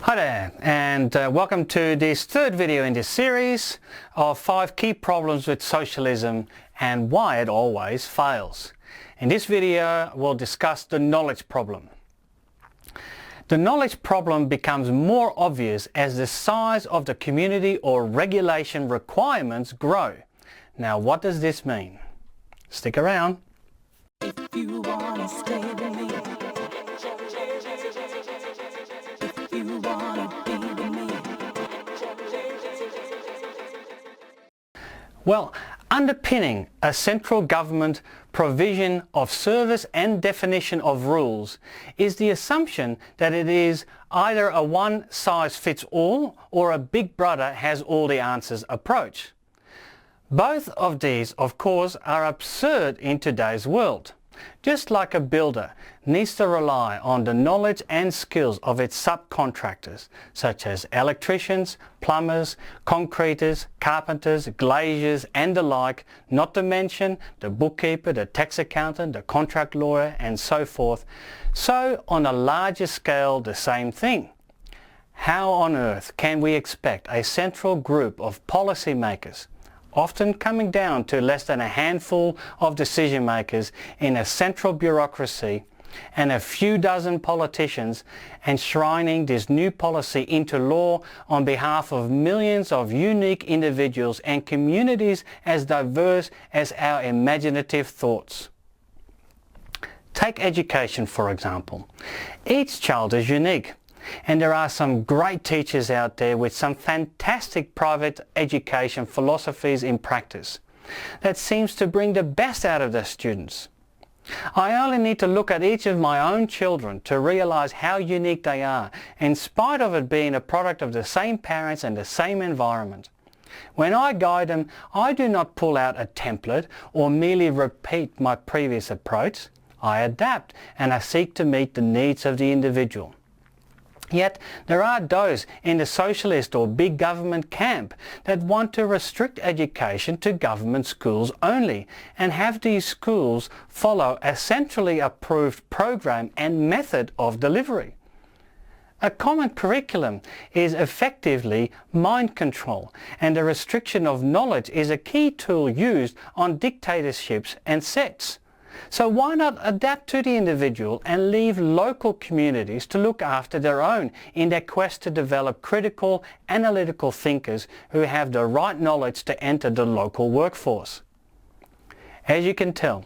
Hi there, and welcome to this third video in this series of 5 key problems with socialism and why it always fails. In this video we'll discuss the knowledge problem. The knowledge problem becomes more obvious as the size of the community or regulation requirements grow. Now, what does this mean? Stick around. If you wanna stay with me, if you wanna be with me. Well, underpinning a central government provision of service and definition of rules is the assumption that it is either a one-size-fits-all or a big brother has all the answers approach. Both of these, of course, are absurd in today's world. Just like a builder needs to rely on the knowledge and skills of its subcontractors, such as electricians, plumbers, concreters, carpenters, glaziers and the like, not to mention the bookkeeper, the tax accountant, the contract lawyer and so forth, so on a larger scale the same thing. How on earth can we expect a central group of policymakers, often coming down to less than a handful of decision makers in a central bureaucracy and a few dozen politicians, enshrining this new policy into law on behalf of millions of unique individuals and communities as diverse as our imaginative thoughts? Take education, for example. Each child is unique. And there are some great teachers out there with some fantastic private education philosophies in practice that seems to bring the best out of their students. I only need to look at each of my own children to realize how unique they are, in spite of it being a product of the same parents and the same environment. When I guide them, I do not pull out a template or merely repeat my previous approach. I adapt and I seek to meet the needs of the individual. Yet there are those in the socialist or big government camp that want to restrict education to government schools only and have these schools follow a centrally approved program and method of delivery. A common curriculum is effectively mind control, and the restriction of knowledge is a key tool used on dictatorships and sects. So why not adapt to the individual and leave local communities to look after their own in their quest to develop critical, analytical thinkers who have the right knowledge to enter the local workforce? As you can tell,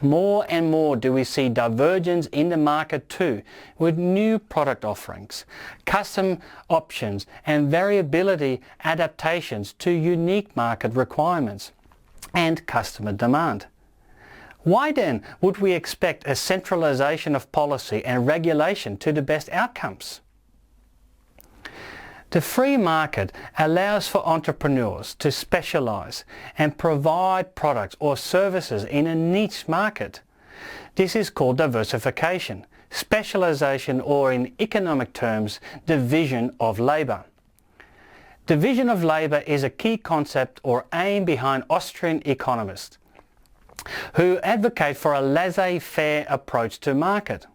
more and more do we see divergence in the market too, with new product offerings, custom options and variability adaptations to unique market requirements and customer demand. Why then would we expect a centralization of policy and regulation to the best outcomes? The free market allows for entrepreneurs to specialize and provide products or services in a niche market. This is called diversification, specialization, or in economic terms, division of labor. Division of labor is a key concept or aim behind Austrian economists who advocate for a laissez-faire approach to market.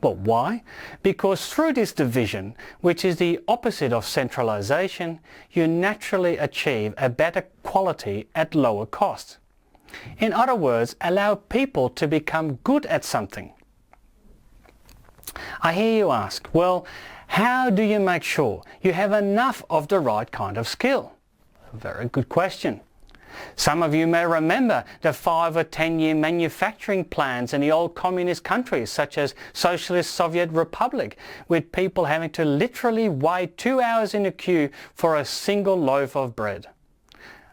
But why? Because through this division, which is the opposite of centralization, you naturally achieve a better quality at lower cost. In other words, allow people to become good at something. I hear you ask, well, how do you make sure you have enough of the right kind of skill? A very good question. Some of you may remember the 5 or 10-year manufacturing plans in the old communist countries such as Socialist Soviet Republic, with people having to literally wait 2 hours in a queue for a single loaf of bread.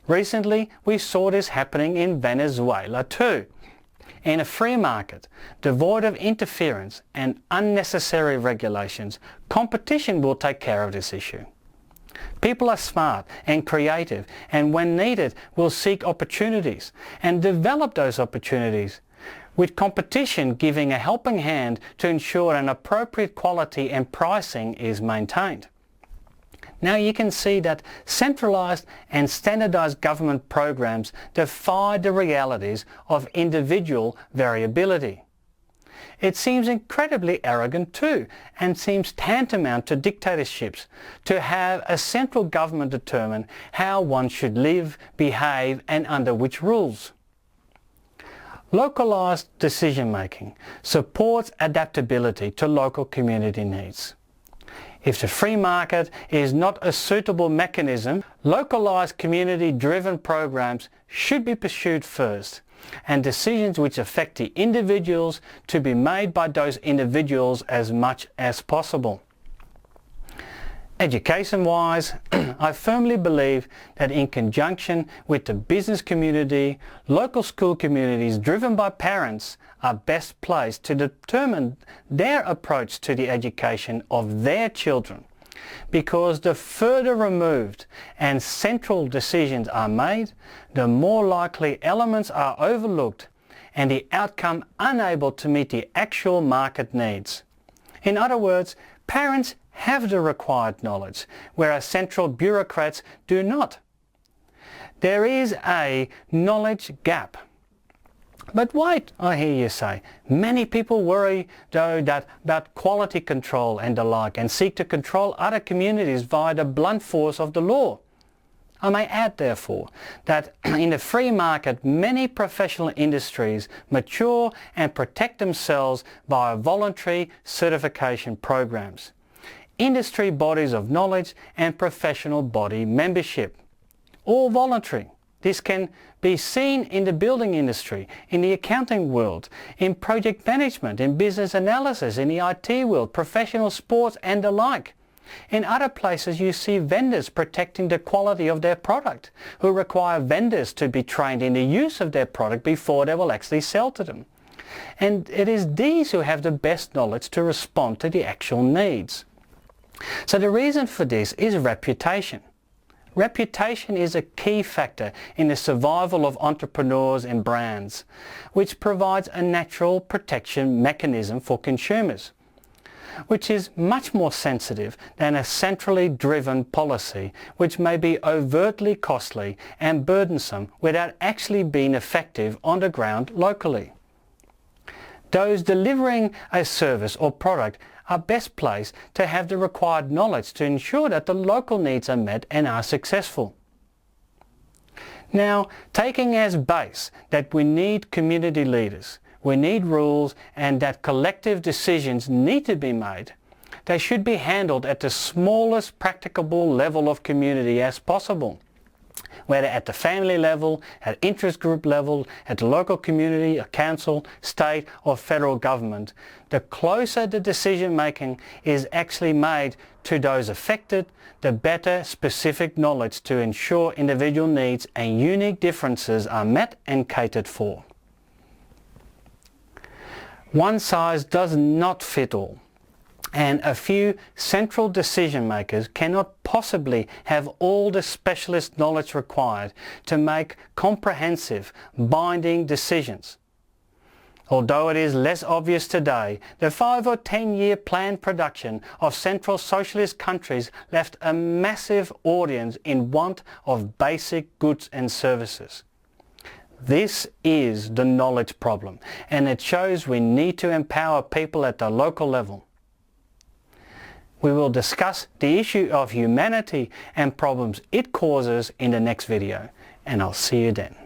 Recently we saw this happening in Venezuela too. In a free market, devoid of interference and unnecessary regulations, competition will take care of this issue. People are smart and creative, and when needed will seek opportunities and develop those opportunities, with competition giving a helping hand to ensure an appropriate quality and pricing is maintained. Now you can see that centralized and standardized government programs defy the realities of individual variability. It seems incredibly arrogant too, and seems tantamount to dictatorships, to have a central government determine how one should live, behave, and under which rules. Localised decision-making supports adaptability to local community needs. If the free market is not a suitable mechanism, localised community-driven programs should be pursued first, and decisions which affect the individuals to be made by those individuals as much as possible. Education-wise, I firmly believe that in conjunction with the business community, local school communities driven by parents are best placed to determine their approach to the education of their children, because the further removed and central decisions are made, the more likely elements are overlooked and the outcome unable to meet the actual market needs. In other words, parents have the required knowledge, whereas central bureaucrats do not. There is a knowledge gap. But wait, I hear you say. Many people worry, though, about quality control and the like, and seek to control other communities via the blunt force of the law. I may add, therefore, that in the free market, many professional industries mature and protect themselves via voluntary certification programs, industry bodies of knowledge and professional body membership, all voluntary. This can be seen in the building industry, in the accounting world, in project management, in business analysis, in the IT world, professional sports and the like. In other places you see vendors protecting the quality of their product, who require vendors to be trained in the use of their product before they will actually sell to them. And it is these who have the best knowledge to respond to the actual needs. So the reason for this is reputation. Reputation is a key factor in the survival of entrepreneurs and brands, which provides a natural protection mechanism for consumers, which is much more sensitive than a centrally driven policy which may be overtly costly and burdensome without actually being effective on the ground locally. Those delivering a service or product are best placed to have the required knowledge to ensure that the local needs are met and are successful. Now, taking as base that we need community leaders, we need rules, and that collective decisions need to be made, they should be handled at the smallest practicable level of community as possible, whether at the family level, at interest group level, at the local community, a council, state or federal government. The closer the decision making is actually made to those affected, the better specific knowledge to ensure individual needs and unique differences are met and catered for. One size does not fit all, and a few central decision makers cannot possibly have all the specialist knowledge required to make comprehensive, binding decisions. Although it is less obvious today, the 5 or 10 year planned production of Central Socialist countries left a massive audience in want of basic goods and services. This is the knowledge problem, and it shows we need to empower people at the local level. We will discuss the issue of humanity and problems it causes in the next video, and I'll see you then.